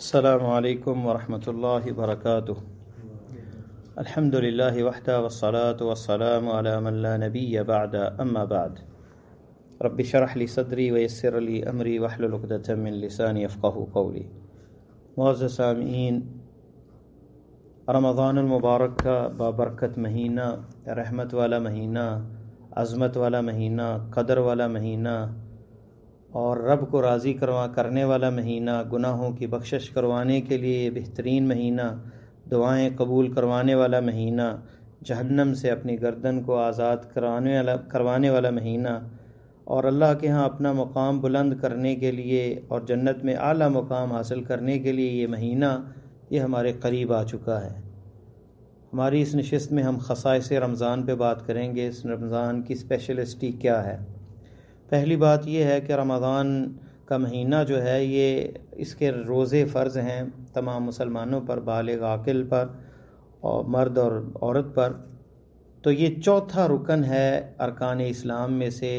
السلام علیکم ورحمۃ اللہ وبرکاتہ۔ الحمد للہ وحدہ والصلاة والسلام علی من لا نبی بعد، اما بعد۔ رب اشرح لی صدری ویسر لی امری واحلل عقدۃ من لسانی یفقہوا قولی۔ معزز سامعین، رمضان المبارک کا بابرکت مہینہ، رحمت والا مہینہ، عظمت والا مہینہ، قدر والا مہینہ اور رب کو راضی کرنے والا مہینہ، گناہوں کی بخشش کروانے کے لیے بہترین مہینہ، دعائیں قبول کروانے والا مہینہ، جہنم سے اپنی گردن کو آزاد کروانے والا مہینہ اور اللہ کے ہاں اپنا مقام بلند کرنے کے لیے اور جنت میں اعلیٰ مقام حاصل کرنے کے لیے یہ مہینہ یہ ہمارے قریب آ چکا ہے۔ ہماری اس نشست میں ہم خصائص رمضان پہ بات کریں گے، اس رمضان کی اسپیشلسٹی کیا ہے۔ پہلی بات یہ ہے کہ رمضان کا مہینہ جو ہے یہ اس کے روزے فرض ہیں تمام مسلمانوں پر، بالغ عاقل پر اور مرد اور عورت پر۔ تو یہ چوتھا رکن ہے ارکان اسلام میں سے۔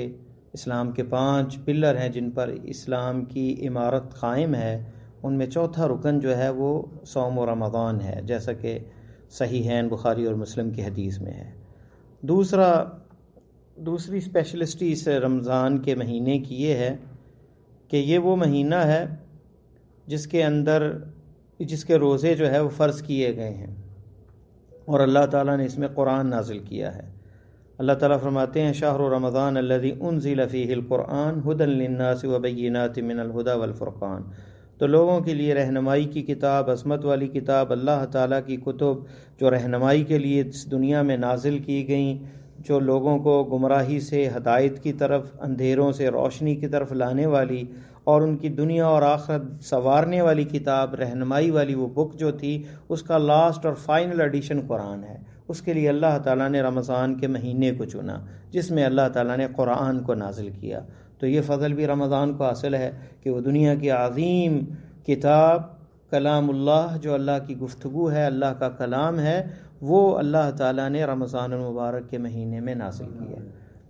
اسلام کے 5 پلر ہیں جن پر اسلام کی عمارت قائم ہے، ان میں چوتھا رکن جو ہے وہ صوم و رمضان ہے، جیسا کہ صحیحین بخاری اور مسلم کی حدیث میں ہے۔ دوسری اسپیشلسٹی اس رمضان کے مہینے کی یہ ہے کہ یہ وہ مہینہ ہے جس کے روزے جو ہے وہ فرض کیے گئے ہیں اور اللہ تعالیٰ نے اس میں قرآن نازل کیا ہے۔ اللہ تعالیٰ فرماتے ہیں شہر رمضان الذی انزل فیہ القرآن ھدی للناس وبینات من الھدی والفرقان۔ تو لوگوں کے لیے رہنمائی کی کتاب، عظمت والی کتاب، اللہ تعالیٰ کی کتب جو رہنمائی کے لیے اس دنیا میں نازل کی گئیں، جو لوگوں کو گمراہی سے ہدایت کی طرف، اندھیروں سے روشنی کی طرف لانے والی اور ان کی دنیا اور آخرت سنوارنے والی کتاب، رہنمائی والی وہ بک جو تھی، اس کا لاسٹ اور فائنل ایڈیشن قرآن ہے۔ اس کے لیے اللہ تعالیٰ نے رمضان کے مہینے کو چنا جس میں اللہ تعالیٰ نے قرآن کو نازل کیا۔ تو یہ فضل بھی رمضان کو حاصل ہے کہ وہ دنیا کی عظیم کتاب کلام اللہ، جو اللہ کی گفتگو ہے، اللہ کا کلام ہے، وہ اللہ تعالیٰ نے رمضان المبارک کے مہینے میں نازل کیا۔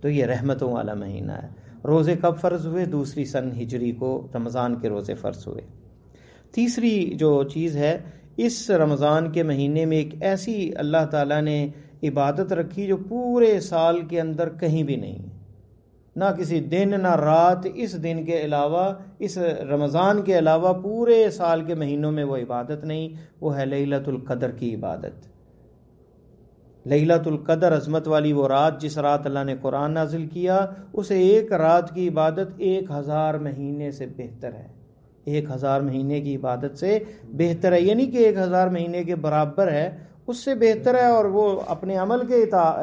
تو یہ رحمتوں والا مہینہ ہے۔ روزے کب فرض ہوئے؟ 2 سن ہجری کو رمضان کے روزے فرض ہوئے۔ تیسری جو چیز ہے، اس رمضان کے مہینے میں ایک ایسی اللہ تعالیٰ نے عبادت رکھی جو پورے سال کے اندر کہیں بھی نہیں، نہ کسی دن نہ رات، اس دن کے علاوہ، اس رمضان کے علاوہ پورے سال کے مہینوں میں وہ عبادت نہیں، وہ ہے لیلۃ القدر کی عبادت۔ لیلۃ القدر، عظمت والی وہ رات جس رات اللہ نے قرآن نازل کیا، اسے ایک رات کی عبادت 1000 مہینے سے بہتر ہے۔ 1000 مہینے کی عبادت سے بہتر ہے، یعنی کہ 1000 مہینے کے برابر ہے، اس سے بہتر ہے، اور وہ اپنے عمل کے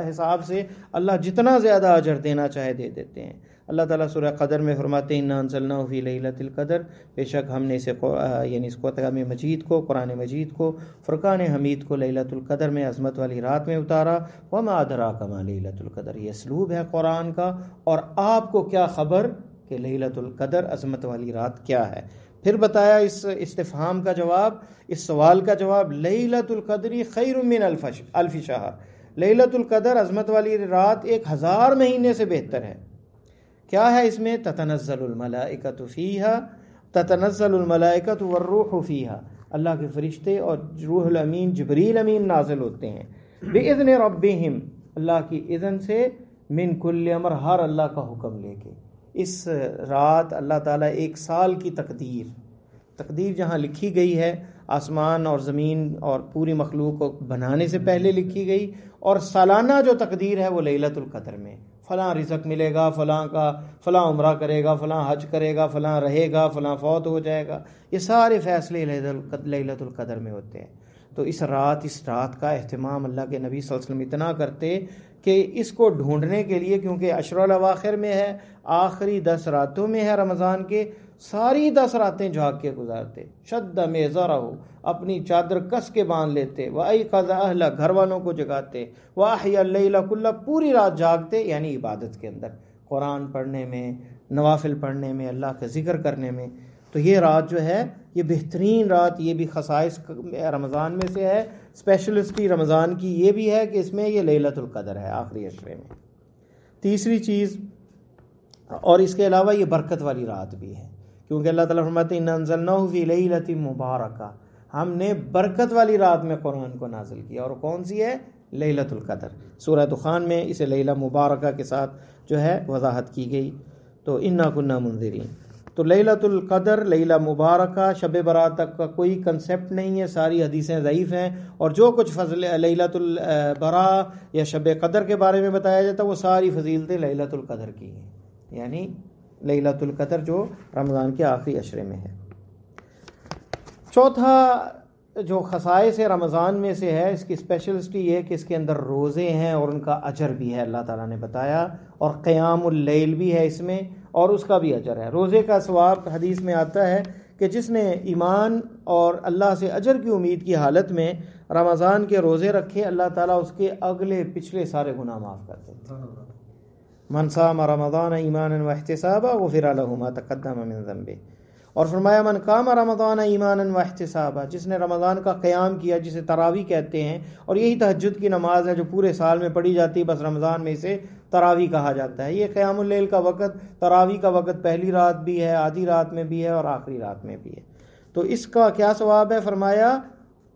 حساب سے اللہ جتنا زیادہ اجر دینا چاہے دے دیتے ہیں۔ اللہ تعالیٰ سورہ قدر میں فرماتے ہیں انا انزلناہ فی لیلۃ القدر، بے شک ہم نے اسے یعنی اس کو قرآن مجید کو فرقان حمید کو لیلۃ القدر میں، عظمت والی رات میں اتارا۔ وما ادراک ما لیلۃ القدر، یہ اسلوب ہے قرآن کا، اور آپ کو کیا خبر کہ لیلۃ القدر، عظمت والی رات کیا ہے۔ پھر بتایا اس استفہام کا جواب، اس سوال کا جواب، لیلۃ القدر خیر من الف شہر، لیلۃ القدر، عظمت والی رات 1000 مہینے سے بہتر ہے۔ کیا ہے اس میں؟ تتنزل الملائکۃ فیہا، تتنزل الملائکۃ والروح فیہا، اللہ کے فرشتے اور روح الامین جبریل امین نازل ہوتے ہیں، باذن ربہم، اللہ کی اذن سے، من کل امر، ہر اللہ کا حکم لے کے۔ اس رات اللہ تعالیٰ 1 سال کی تقدیر جہاں لکھی گئی ہے، آسمان اور زمین اور پوری مخلوق کو بنانے سے پہلے لکھی گئی، اور سالانہ جو تقدیر ہے وہ لیلۃ القدر میں، فلاں رزق ملے گا، فلاں عمرہ کرے گا، فلاں حج کرے گا، فلاں رہے گا، فلاں فوت ہو جائے گا، یہ سارے فیصلے لیلۃ القدر میں ہوتے ہیں۔ تو اس رات کا اہتمام اللہ کے نبی صلی اللہ علیہ وسلم اتنا کرتے کہ اس کو ڈھونڈنے کے لیے، کیونکہ عشر الاواخر میں ہے، آخری 10 راتوں میں ہے رمضان کے، ساری 10 راتیں جھاگ کے گزارتے، شد میزرہ، اپنی چادر کس کے باندھ لیتے، وایقظ اہلہ، گھر والوں کو جگاتے، واحیا اللیل کلہ، پوری رات جاگتے، یعنی عبادت کے اندر، قرآن پڑھنے میں، نوافل پڑھنے میں، اللہ کا ذکر کرنے میں۔ تو یہ رات جو ہے یہ بہترین رات، یہ بھی خصائص رمضان میں سے ہے۔ اسپیشلسٹی رمضان کی یہ بھی ہے کہ اس میں یہ لیلۃ القدر ہے آخری عشرے میں۔ تیسری چیز، اور اس کے علاوہ یہ برکت والی رات بھی ہے، کیونکہ اللہ تعالیٰ فرماتے ہیں اِنَّا أَنزَلْنَاهُ فِي لَيْلَةٍ مُبَارَكَةٍ، ہم نے برکت والی رات میں قرآن کو نازل کیا، اور کون سی ہے؟ لیلۃ القدر۔ سورہ دخان میں اسے لیلہ مبارکہ کے ساتھ جو ہے وضاحت کی گئی۔ تو اِنَّا كُنَّا مُنذِرِينَ، تو لیلۃ القدر، لیلہ مبارکہ، شب برات تک کا کوئی کنسیپٹ نہیں ہے، ساری حدیثیں ضعیف ہیں، اور جو کچھ فضل لیلۃ البراء یا شب قدر کے بارے میں بتایا جاتا ہے وہ ساری فضیلتیں لیلۃ القدر کی ہیں، یعنی لیلۃ القدر جو رمضان کے آخری عشرے میں ہے۔ چوتھا جو خصائص رمضان میں سے ہے، اس کی اسپیشلسٹی یہ ہے کہ اس کے اندر روزے ہیں اور ان کا اجر بھی ہے، اللہ تعالیٰ نے بتایا، اور قیام اللیل بھی ہے اس میں، اور اس کا بھی اجر ہے۔ روزے کا ثواب حدیث میں آتا ہے کہ جس نے ایمان اور اللہ سے اجر کی امید کی حالت میں رمضان کے روزے رکھے، اللہ تعالیٰ اس کے اگلے پچھلے سارے گناہ معاف کر دیتے ہیں۔ من صام رمضان ایمانا واحتسابا غفر له ما تقدم من ذنبه، اور فرمایا من قام رمضان ایمانا واحتسابا، جس نے رمضان کا قیام کیا، جسے تراویح کہتے ہیں، اور یہی تہجد کی نماز ہے جو پورے سال میں پڑھی جاتی ہے، بس رمضان میں اسے تراویح کہا جاتا ہے۔ یہ قیام اللیل کا وقت، تراویح کا وقت پہلی رات بھی ہے، آدھی رات میں بھی ہے، اور آخری رات میں بھی ہے۔ تو اس کا کیا ثواب ہے؟ فرمایا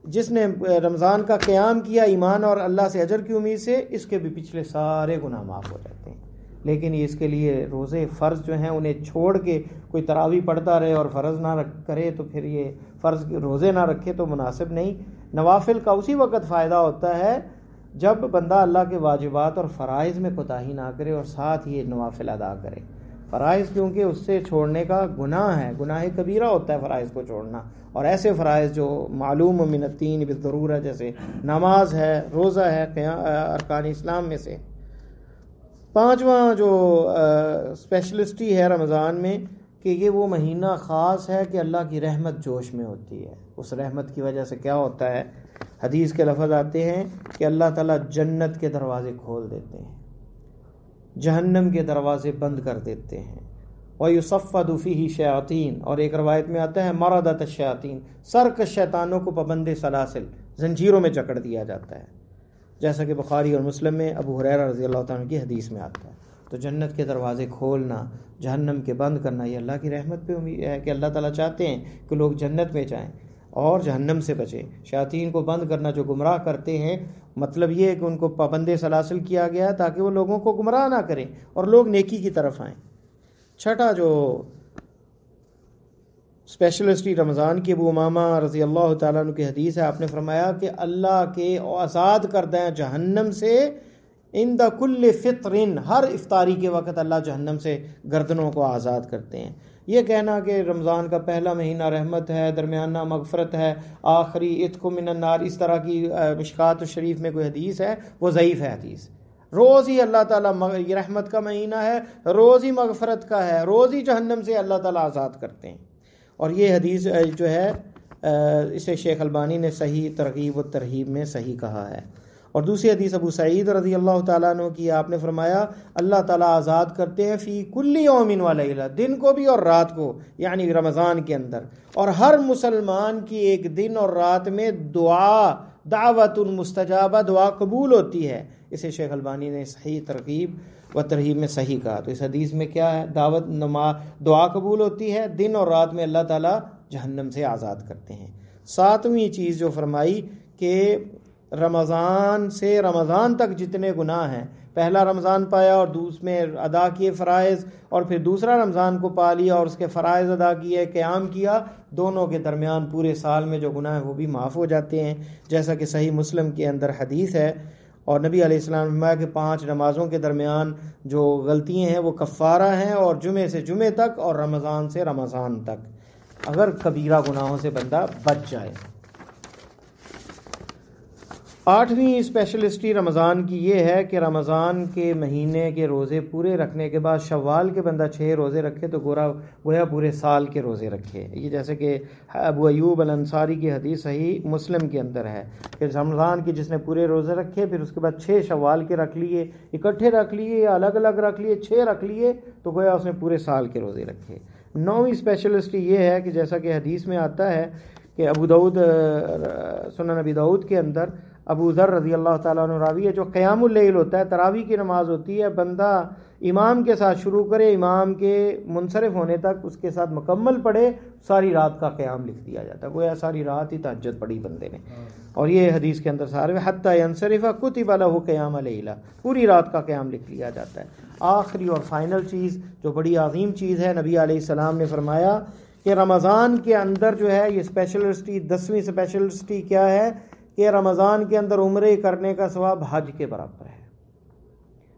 جس نے رمضان کا قیام کیا ایمان اور اللہ سے اجر کی امید سے، اس کے بھی پچھلے سارے گناہ معاف ہو جاتے ہیں۔ لیکن اس کے لیے روزے فرض جو ہیں انہیں چھوڑ کے کوئی تراویح پڑھتا رہے اور فرض نہ کرے، تو پھر یہ فرض روزے نہ رکھے تو مناسب نہیں۔ نوافل کا اسی وقت فائدہ ہوتا ہے جب بندہ اللہ کے واجبات اور فرائض میں کوتاہی نہ کرے اور ساتھ یہ نوافل ادا کرے۔ فرائض کیونکہ اس سے چھوڑنے کا گناہ ہے، گناہ کبیرہ ہوتا ہے فرائض کو چھوڑنا، اور ایسے فرائض جو معلوم من الدین بالضرورہ، جیسے نماز ہے، روزہ ہے، ارکان اسلام میں سے۔ پانچواں جو اسپیشلسٹی ہے رمضان میں کہ یہ وہ مہینہ خاص ہے کہ اللہ کی رحمت جوش میں ہوتی ہے۔ اس رحمت کی وجہ سے کیا ہوتا ہے؟ حدیث کے لفظ آتے ہیں کہ اللہ تعالیٰ جنت کے دروازے کھول دیتے ہیں، جہنم کے دروازے بند کر دیتے ہیں، وَيُصَفَّدُ فِيهِ شَيَاطِينَ، اور ایک روایت میں آتا ہے مَرَدَتَ الشَّيَاطِينَ، سرکش شیطانوں کو پابند سلاسل، زنجیروں میں جکڑ دیا جاتا ہے، جیسا کہ بخاری اور مسلم میں ابو ہریرہ رضی اللہ تعالیٰ کی حدیث میں آتا ہے۔ تو جنت کے دروازے کھولنا، جہنم کے بند کرنا، یہ اللہ کی رحمت پہ امید ہے کہ اللہ تعالیٰ چاہتے ہیں کہ لوگ جنت میں جائیں اور جہنم سے بچیں۔ شیاطین کو بند کرنا جو گمراہ کرتے ہیں، مطلب یہ ہے کہ ان کو پابند سلاسل کیا گیا تاکہ وہ لوگوں کو گمراہ نہ کریں اور لوگ نیکی کی طرف آئیں۔ چھٹا جو اسپیشلسٹی رمضان کی، ابو امامہ رضی اللہ تعالیٰ عنہ کی حدیث ہے، آپ نے فرمایا کہ اللہ کے آزاد کردہ ہیں جہنم سے عند کل فطر، ہر افطاری کے وقت اللہ جہنم سے گردنوں کو آزاد کرتے ہیں۔ یہ کہنا کہ رمضان کا پہلا مہینہ رحمت ہے، درمیانہ مغفرت ہے، آخری عتق من النار، اس طرح کی مشکات الشریف میں کوئی حدیث ہے، وہ ضعیف ہے حدیث۔ روز ہی اللہ تعالیٰ یہ رحمت کا مہینہ ہے، روز ہی مغفرت کا ہے، روز ہی جہنم سے اللہ تعالیٰ آزاد کرتے ہیں۔ اور یہ حدیث جو ہے اسے شیخ البانی نے صحیح ترغیب و ترہیب میں صحیح کہا ہے۔ اور دوسری حدیث ابو سعید رضی اللہ تعالیٰ عنہ کی، آپ نے فرمایا اللہ تعالیٰ آزاد کرتے ہیں فی کل یوم و لیلہ، دن کو بھی اور رات کو، یعنی رمضان کے اندر، اور ہر مسلمان کی ایک دن اور رات میں دعوت مستجابہ، دعا قبول ہوتی ہے۔ اسے شیخ البانی نے صحیح ترغیب و ترہیب میں صحیح کہا۔ تو اس حدیث میں کیا ہے؟ دعا قبول ہوتی ہے، دن اور رات میں اللہ تعالیٰ جہنم سے آزاد کرتے ہیں۔ ساتویں چیز جو فرمائی کہ رمضان سے رمضان تک جتنے گناہ ہیں، پہلا رمضان پایا اور میں ادا کیے فرائض، اور پھر دوسرا رمضان کو پا لیا اور اس کے فرائض ادا کیے، قیام کیا، دونوں کے درمیان پورے سال میں جو گناہ ہیں وہ بھی معاف ہو جاتے ہیں، جیسا کہ صحیح مسلم کے اندر حدیث ہے۔ اور نبی علیہ السلام نے فرمایا کہ 5 نمازوں کے درمیان جو غلطیاں ہیں وہ کفارہ ہیں، اور جمعے سے جمعے تک اور رمضان سے رمضان تک، اگر کبیرہ گناہوں سے بندہ بچ جائے۔ 8ویں اسپیشلسٹی رمضان کی یہ ہے کہ رمضان کے مہینے کے روزے پورے رکھنے کے بعد شوال کے بندہ 6 روزے رکھے تو گویا پورے سال کے روزے رکھے۔ یہ جیسے کہ ابو ایوب الانصاری کی حدیث صحیح مسلم کے اندر ہے کہ رمضان کی جس نے پورے روزے رکھے، پھر اس کے بعد 6 شوال کے رکھ لیے، اکٹھے رکھ لیے یا الگ الگ رکھ لیے، 6 رکھ لیے تو گویا اس نے پورے سال کے روزے رکھے۔ 9ویں اسپیشلسٹی یہ ہے کہ جیسا کہ حدیث میں آتا ہے کہ ابو داؤد، سنن ابی داؤد کے اندر ابو ذر رضی اللہ تعالیٰ عنہ راوی ہے، جو قیام اللیل ہوتا ہے، تراویح کی نماز ہوتی ہے، بندہ امام کے ساتھ شروع کرے، امام کے منصرف ہونے تک اس کے ساتھ مکمل پڑھے، ساری رات کا قیام لکھ دیا جاتا ہے، گویا ساری رات ہی تہجد پڑھی بندے نے۔ اور یہ حدیث کے اندر سارے حتی ینصرف کتب لہ قیام لیلہ، پوری رات کا قیام لکھ لیا جاتا ہے۔ آخری اور فائنل چیز جو بڑی عظیم چیز ہے، نبی علیہ السلام نے فرمایا کہ رمضان کے اندر جو ہے یہ اسپیشلسٹی، 10ویں اسپیشلسٹی کیا ہے کہ رمضان کے اندر عمرے کرنے کا ثواب حج کے برابر ہے۔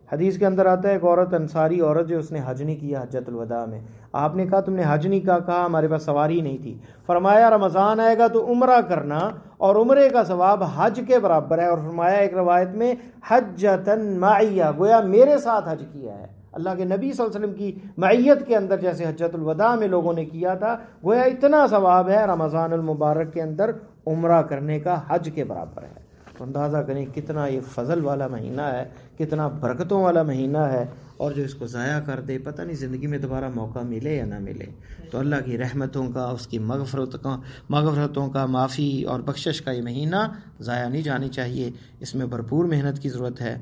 حدیث کے اندر آتا ہے ایک عورت، انصاری عورت جو اس نے حج نہیں کیا حجۃ الوداع میں، آپ نے کہا تم نے حج نہیں کہا ہمارے پاس سواری نہیں تھی، فرمایا رمضان آئے گا تو عمرہ کرنا اور عمرے کا ثواب حج کے برابر ہے، اور فرمایا ایک روایت میں حجۃ معیہ، گویا میرے ساتھ حج کیا ہے، اللہ کے نبی صلی اللہ علیہ وسلم کی معیت کے اندر جیسے حجۃ الوداع میں لوگوں نے کیا تھا، گویا اتنا ثواب ہے رمضان المبارک کے اندر عمرہ کرنے کا، حج کے برابر ہے۔ تو اندازہ کریں کتنا یہ فضل والا مہینہ ہے، کتنا برکتوں والا مہینہ ہے، اور جو اس کو ضائع کر دے پتہ نہیں زندگی میں دوبارہ موقع ملے یا نہ ملے۔ تو اللہ کی رحمتوں کا، اس کی مغفرتوں کا، معافی اور بخشش کا یہ مہینہ ضائع نہیں جانی چاہیے، اس میں بھرپور محنت کی ضرورت ہے۔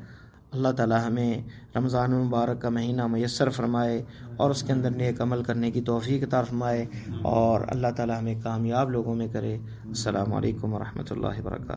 اللہ تعالی ہمیں رمضان المبارک کا مہینہ میسر فرمائے اور اس کے اندر نیک عمل کرنے کی توفیق عطا فرمائے، اور اللہ تعالی ہمیں کامیاب لوگوں میں کرے۔ السلام علیکم ورحمۃ اللہ وبرکاتہ۔